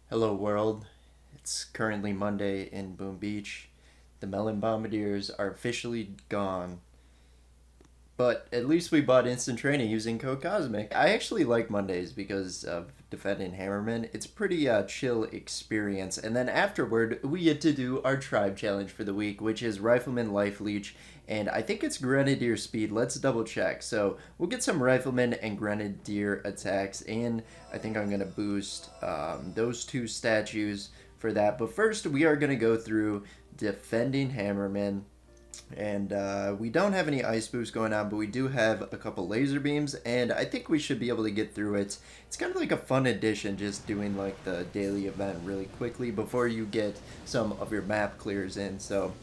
Hello world. It's currently Monday in Boom Beach. The Melon Bombardiers are officially gone. But at least we bought instant training using code Cosmic. I actually like Mondays because of defending Hammerman. It's a pretty chill experience. And then afterward, we get to do our tribe challenge for the week, which is Rifleman Life Leech. And I think it's Grenadier Speed. Let's double check. So we'll get some Rifleman and Grenadier attacks. And I think I'm going to boost those two statues for that. But first, we are going to go through defending Hammerman, and we don't have any ice boosts going on, but we do have a couple laser beams, and I think we should be able to get through it. It's kind of like a fun addition, just doing like the daily event really quickly before you get some of your map clears in. So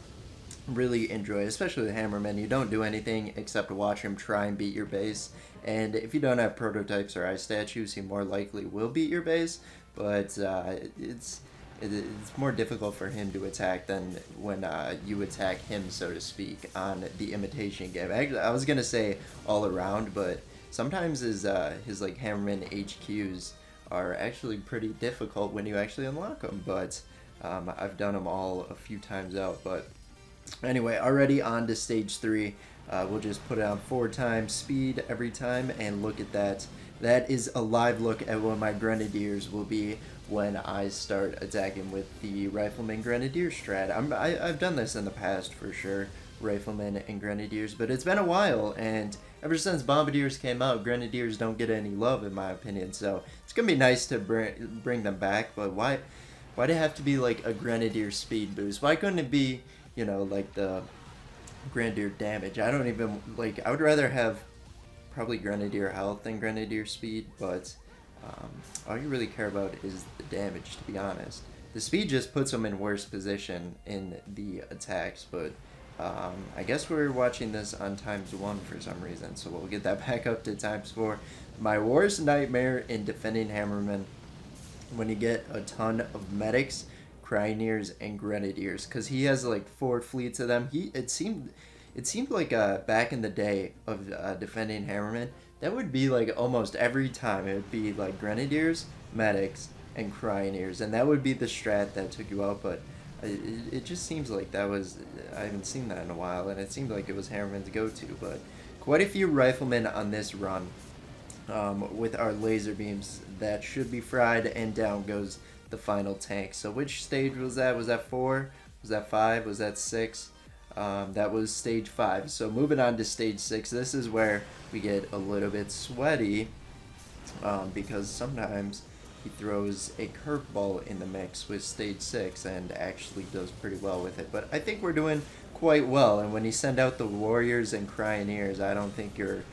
really enjoy it, especially the Hammerman. You don't do anything except watch him try and beat your base, and if you don't have prototypes or ice statues, he more likely will beat your base, but it's more difficult for him to attack than when you attack him, so to speak, on the imitation game. Actually, I was gonna say all around, but sometimes his like Hammerman HQs are actually pretty difficult when you actually unlock them. But I've done them all a few times out. But anyway, already on to stage 3. We'll just put it on 4 times speed every time, and look at that. That is a live look at what my Grenadiers will be when I start attacking with the Rifleman Grenadier strat. I've done this in the past for sure, Rifleman and Grenadiers, but it's been a while, and ever since Bombardiers came out, Grenadiers don't get any love in my opinion, so it's going to be nice to bring them back. But why'd it have to be like a Grenadier speed boost? Why couldn't it be, like the Grenadier damage? I don't even, I would rather have probably Grenadier health than Grenadier speed, but all you really care about is the damage, to be honest. The speed just puts them in worse position in the attacks, but I guess we're watching this on ×1 for some reason, so we'll get that back up to ×4. My worst nightmare in defending Hammerman, when you get a ton of medics, Cryoneers, and Grenadiers, because he has like 4 fleets of them. It seemed like back in the day of defending Hammerman, that would be like almost every time. It would be like Grenadiers, Medics, and Cryoneers, and that would be the strat that took you out. But it just seems like that was, I haven't seen that in a while, and it seemed like it was Hammerman's go-to. But quite a few Riflemen on this run with our laser beams that should be fried, and down goes the final tank. So which stage was that? Was that 4? Was that 5? Was that 6? That was stage 5. So moving on to stage 6, this is where we get a little bit sweaty, because sometimes he throws a curveball in the mix with stage 6 and actually does pretty well with it. But I think we're doing quite well, and when you send out the Warriors and Cryoneers, I don't think you're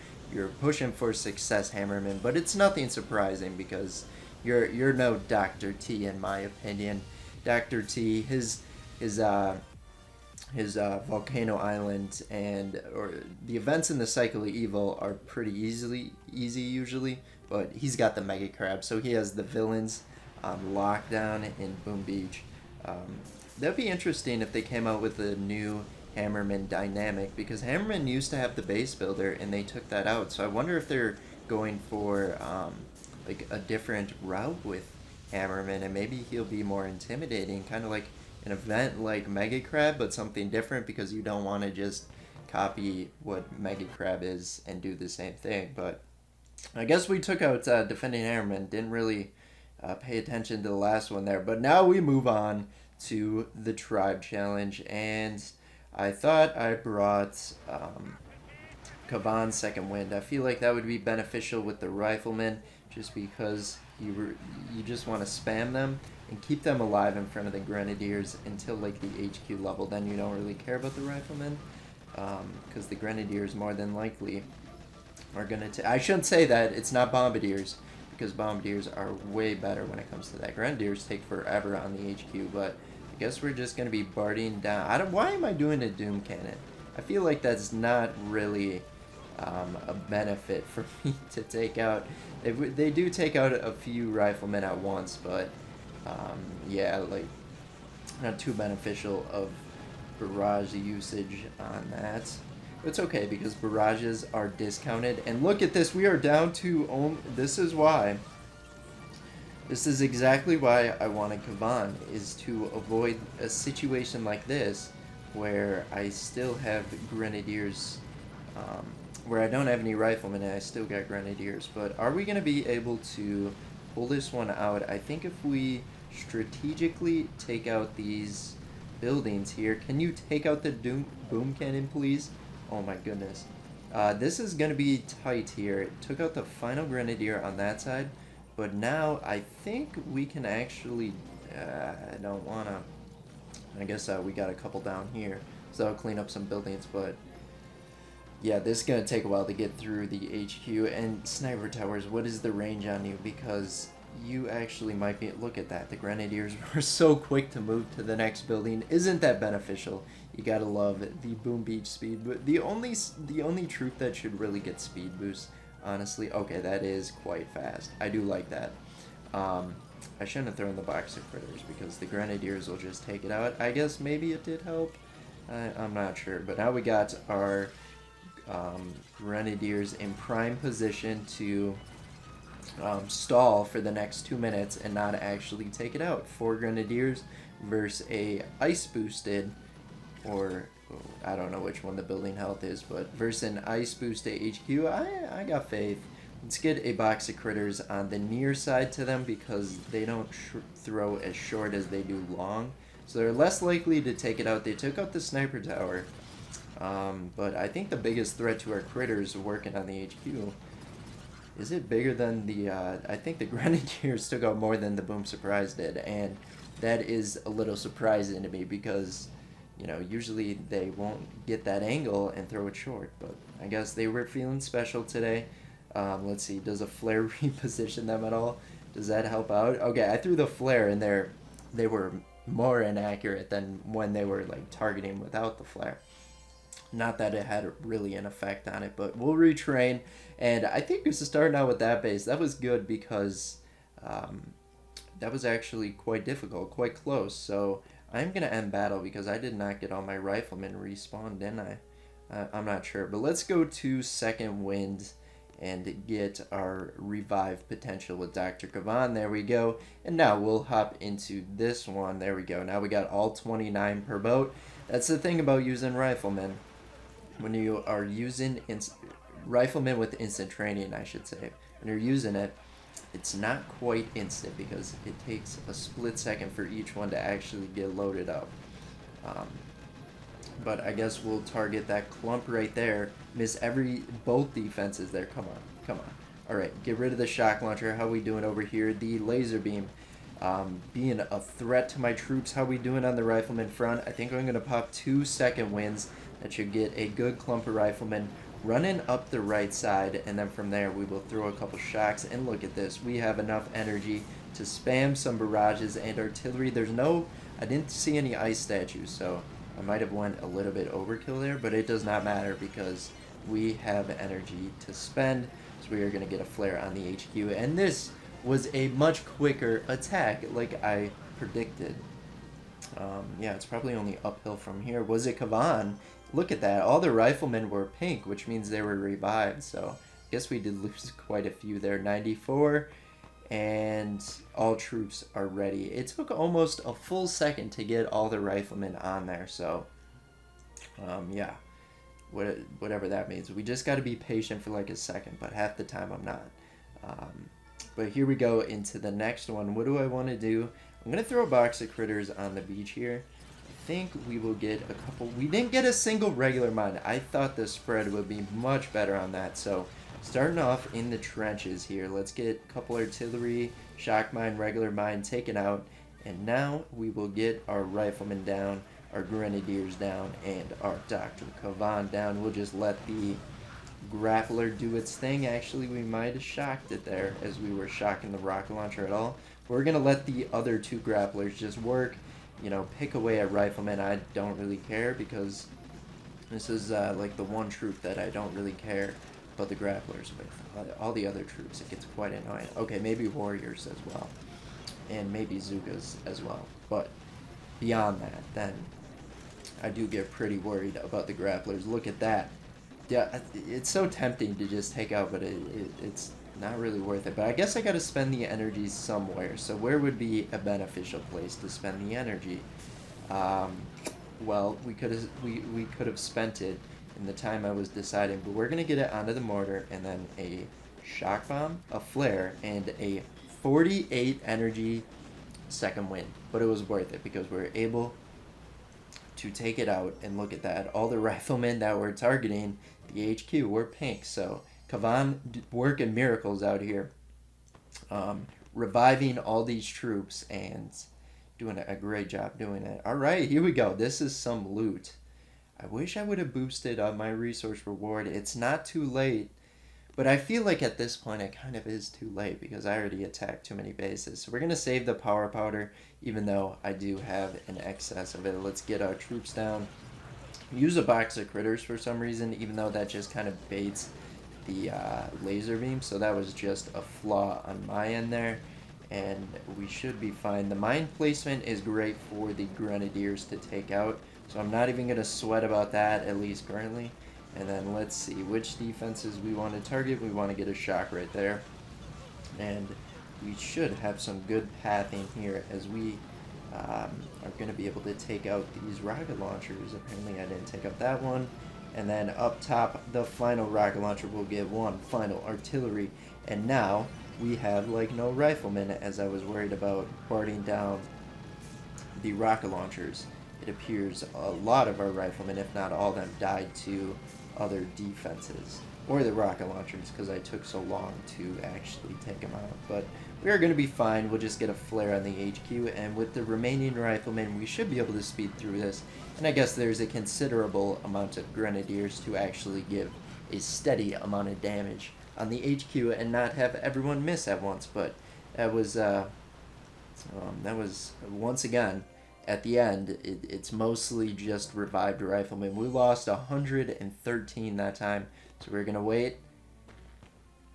pushing for success, Hammerman. But it's nothing surprising, because you're no Dr. T, in my opinion. Dr. T, his Volcano Island or the events in the Cycle of Evil are pretty easy usually, but he's got the Mega Crab, so he has the villains on lockdown in Boom Beach. That'd be interesting if they came out with a new Hammerman dynamic, because Hammerman used to have the base builder and they took that out, so I wonder if they're going for like a different route with Hammerman, and maybe he'll be more intimidating, kind of like an event like Mega Crab, but something different, because you don't want to just copy what Mega Crab is and do the same thing. But I guess we took out Defending Hammerman, didn't really pay attention to the last one there. But now we move on to the Tribe Challenge, and I thought I brought Kavan's Second Wind. I feel like that would be beneficial with the Riflemen, just because you just want to spam them and keep them alive in front of the Grenadiers until like the HQ level. Then you don't really care about the Riflemen, because the Grenadiers more than likely are going to... I shouldn't say that, it's not Bombardiers, because Bombardiers are way better when it comes to that. Grenadiers take forever on the HQ, but I guess we're just going to be barding down. Why am I doing a Doom Cannon? I feel like that's not really a benefit for me to take out. They do take out a few Riflemen at once, but yeah, like, not too beneficial of barrage usage on that. But it's okay, because barrages are discounted. And look at this, we are down to this is why This is exactly why I wanted Kavan, is to avoid a situation like this where I still have Grenadiers, um, where I don't have any riflemen and I still got Grenadiers. But are we going to be able to pull this one out? I think if we strategically take out these buildings here. Can you take out the boom cannon, please? Oh my goodness. This is going to be tight here. It took out the final Grenadier on that side. But now I think we can actually... I don't want to... I guess we got a couple down here. So I'll clean up some buildings, but... Yeah, this is going to take a while to get through the HQ. And sniper towers, what is the range on you? Because you actually might be... Look at that. The Grenadiers were so quick to move to the next building. Isn't that beneficial? You gotta love it. The Boom Beach speed. But the only troop that should really get speed boost, honestly... Okay, that is quite fast. I do like that. I shouldn't have thrown the box of critters because the Grenadiers will just take it out. I guess maybe it did help. I'm not sure. But now we got our... Grenadiers in prime position to stall for the next 2 minutes and not actually take it out. 4 Grenadiers versus a ice boosted, or I don't know which one the building health is, but versus an ice boosted HQ. I got faith. Let's get a box of critters on the near side to them because they don't throw as short as they do long, so they're less likely to take it out. They took out the sniper tower. But I think the biggest threat to our critters working on the HQ, is it bigger than the, I think the Grenadiers took out more than the Boom Surprise did, and that is a little surprising to me because, you know, usually they won't get that angle and throw it short, but I guess they were feeling special today. Let's see, does a flare reposition them at all? Does that help out? Okay, I threw the flare and they were more inaccurate than when they were, like, targeting without the flare. Not that it had really an effect on it, but we'll retrain. And I think just starting out with that base, that was good because that was actually quite difficult, quite close. So I'm going to end battle because I did not get all my riflemen respawned, didn't I? I'm not sure. But let's go to Second Wind and get our revive potential with Dr. Kavan. There we go. And now we'll hop into this one. There we go. Now we got all 29 per boat. That's the thing about using riflemen. When you are using riflemen with instant training, I should say, when you're using it, it's not quite instant because it takes a split second for each one to actually get loaded up. But I guess we'll target that clump right there. Miss both defenses there. Come on, come on. All right, get rid of the shock launcher. How we doing over here? The laser beam. Being a threat to my troops. How we doing on the rifleman front? I think I'm going to pop 2 second winds. That should get a good clump of riflemen running up the right side, and then from there we will throw a couple shocks. And look at this, we have enough energy to spam some barrages and artillery. I didn't see any ice statues, so I might have went a little bit overkill there, but it does not matter because we have energy to spend. So we are going to get a flare on the HQ, and this was a much quicker attack like I predicted. Yeah, it's probably only uphill from here. Was it Kavan? Look at that. All the riflemen were pink, which means they were revived. So I guess we did lose quite a few there. 94. And all troops are ready. It took almost a full second to get all the riflemen on there. So, yeah. Whatever that means. We just got to be patient for like a second. But half the time I'm not. But here we go into the next one. What do I want to do? I'm going to throw a box of critters on the beach here. I think we will get a couple. We didn't get a single regular mine. I thought the spread would be much better on that. So starting off in the trenches here. Let's get a couple artillery, shock mine, regular mine taken out. And now we will get our riflemen down, our grenadiers down, and our Dr. Kavan down. We'll just let the grappler do its thing. Actually, we might have shocked it there as we were shocking the rocket launcher at all. We're going to let the other 2 grapplers just work, you know, pick away at riflemen. I don't really care because this is like the one troop that I don't really care about the grapplers with. All the other troops, it gets quite annoying. Okay, maybe warriors as well. And maybe Zugas as well. But beyond that, then I do get pretty worried about the grapplers. Look at that. Yeah, it's so tempting to just take out, but it's not really worth it. But I guess I got to spend the energy somewhere. So where would be a beneficial place to spend the energy? Um, well, we could have spent it in the time I was deciding, but we're gonna get it onto the mortar and then a shock bomb, a flare, and a 48 energy second wind. But it was worth it because we were able to take it out, and look at that. All the riflemen that were targeting the HQ were pink. So Kavan working miracles out here, reviving all these troops and doing a great job doing it. All right, here we go. This is some loot. I wish I would have boosted my resource reward. It's not too late, but I feel like at this point it kind of is too late because I already attacked too many bases. So we're going to save the power powder, even though I do have an excess of it. Let's get our troops down. Use a box of critters for some reason, even though that just kind of baits the laser beam. So that was just a flaw on my end there. And we should be fine. The mine placement is great for the grenadiers to take out. So I'm not even going to sweat about that, at least currently. And then let's see which defenses we want to target. We want to get a shock right there. And we should have some good pathing here as we are going to be able to take out these rocket launchers. Apparently I didn't take out that one. And then up top, the final rocket launcher will get one final artillery. And now we have like no riflemen, as I was worried about boarding down the rocket launchers. It appears a lot of our riflemen, if not all of them, died to other defenses or the rocket launchers because I took so long to actually take them out. But we are going to be fine. We'll just get a flare on the HQ, and with the remaining riflemen we should be able to speed through this. And I guess there's a considerable amount of grenadiers to actually give a steady amount of damage on the HQ and not have everyone miss at once. But that was once again, at the end, it's mostly just revived riflemen. We lost 113 that time, so we're going to wait.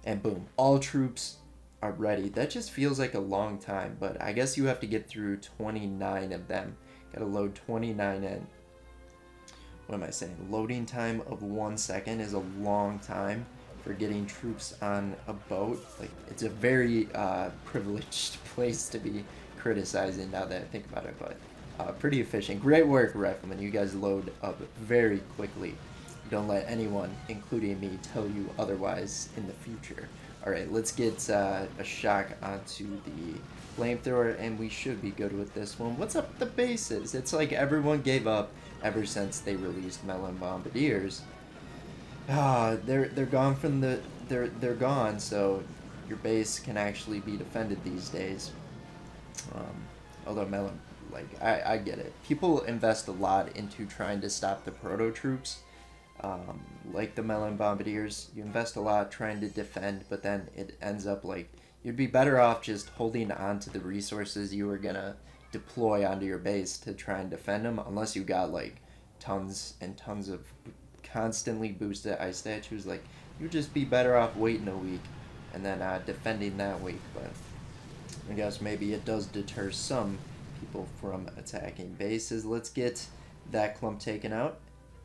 And boom, all troops are ready. That just feels like a long time, but I guess you have to get through 29 of them. Got to load 29 in. What am I saying? Loading time of 1 second is a long time for getting troops on a boat. Like, it's a very privileged place to be criticizing now that I think about it, but pretty efficient. Great work, riflemen. You guys load up very quickly. Don't let anyone, including me, tell you otherwise in the future. Alright, let's get a shock onto the flamethrower, and we should be good with this one. What's up with the bases? It's like everyone gave up ever since they released Melon Bombardiers. They're gone from the... They're gone, so your base can actually be defended these days. Although Melon... Like, I get it. People invest a lot into trying to stop the proto troops. Like the Melon Bombardiers. You invest a lot trying to defend, but then it ends up like you'd be better off just holding on to the resources you were gonna deploy onto your base to try and defend them, unless you got like tons and tons of constantly boosted ice statues. Like, you'd just be better off waiting a week and then defending that week. But I guess maybe it does deter some people from attacking bases. Let's get that clump taken out.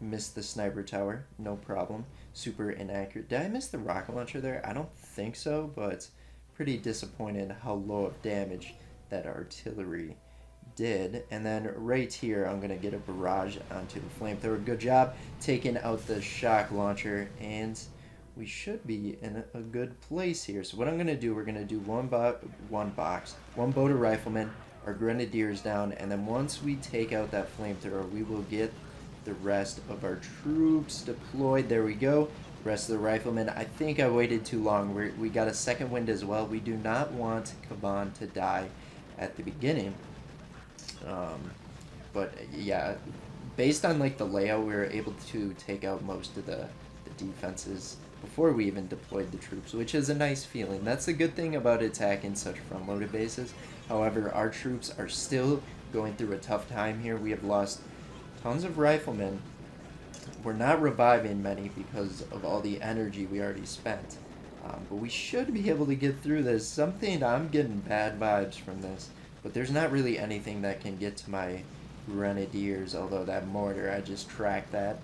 Missed the sniper tower, no problem. Super inaccurate. Did I miss the rocket launcher there? I don't think so, but pretty disappointed how low of damage that artillery did. And then right here, I'm going to get a barrage onto the flamethrower. Good job taking out the shock launcher, and we should be in a good place here. So what I'm going to do, we're going to do one boat of riflemen, our grenadiers down, and then once we take out that flamethrower, we will get the rest of our troops deployed. There we go. Rest of the riflemen. I think I waited too long. We got a second wind as well. We do not want Kaban to die at the beginning. But yeah, based on like the layout, we were able to take out most of the defenses before we even deployed the troops, which is a nice feeling. That's a good thing about attacking such front-loaded bases. However, our troops are still going through a tough time here. We have lost tons of riflemen. We're not reviving many because of all the energy we already spent. But we should be able to get through this. Something, I'm getting bad vibes from this. But there's not really anything that can get to my grenadiers, although that mortar, I just tracked that.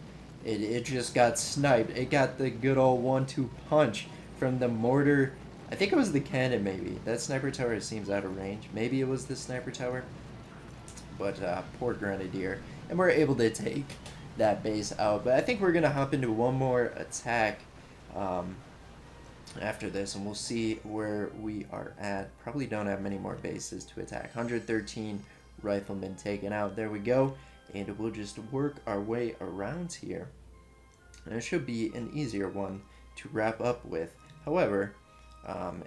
It just got sniped. It got the good old 1-2 punch from the mortar I think it was the cannon, maybe. That sniper tower seems out of range. Maybe it was the sniper tower. But poor Grenadier. And we're able to take that base out. But I think we're going to hop into one more attack after this, and we'll see where we are at. Probably don't have many more bases to attack. 113 riflemen taken out. There we go. And we'll just work our way around here. And it should be an easier one to wrap up with. However,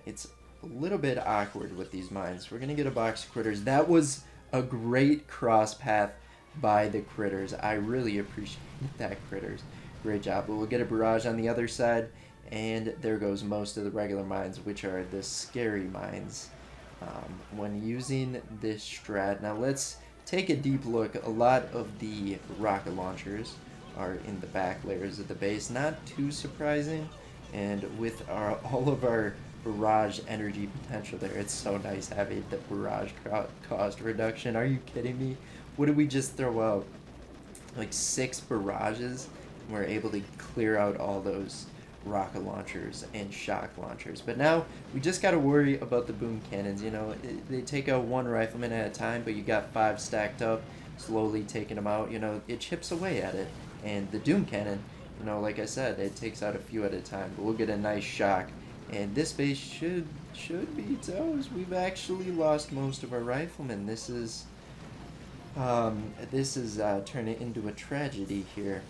it's a little bit awkward with these mines. We're going to get a box of critters. That was a great cross path by the critters. I really appreciate that, critters. Great job. But we'll get a barrage on the other side. And there goes most of the regular mines, which are the scary mines when using this strat. Now let's take a deep look. A lot of the rocket launchers are in the back layers of the base. Not too surprising. And with all of our barrage energy potential there, it's so nice having the barrage cost reduction. Are you kidding me? What did we just throw out? Like 6 barrages? And we're able to clear out all those rocket launchers and shock launchers. But now we just got to worry about the boom cannons. You know, they take out 1 rifleman at a time, but you got 5 stacked up, slowly taking them out. You know, it chips away at it. And the doom cannon, you know, like I said, it takes out a few at a time. But we'll get a nice shock, and this base should be toast. We've actually lost most of our riflemen. This is turning into a tragedy here.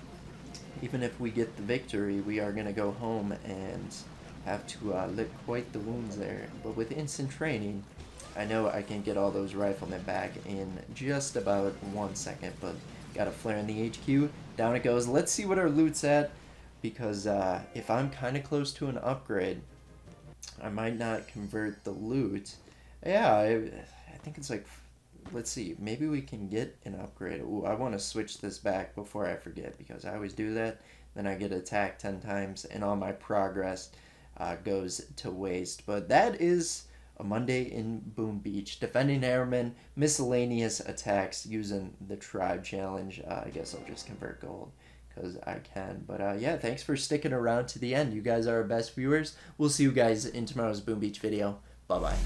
Even if we get the victory, we are going to go home and have to lick quite the wounds there. But with instant training, I know I can get all those riflemen back in just about 1 second. But got a flare in the HQ. Down it goes. Let's see what our loot's at. Because if I'm kind of close to an upgrade, I might not convert the loot. Yeah, I think it's like... Let's see, maybe we can get an upgrade. Ooh, I want to switch this back before I forget, because I always do that. Then I get attacked 10 times, and all my progress goes to waste. But that is a Monday in Boom Beach. Defending Hammerman, miscellaneous attacks using the tribe challenge. I guess I'll just convert gold, because I can. But yeah, thanks for sticking around to the end. You guys are our best viewers. We'll see you guys in tomorrow's Boom Beach video. Bye-bye.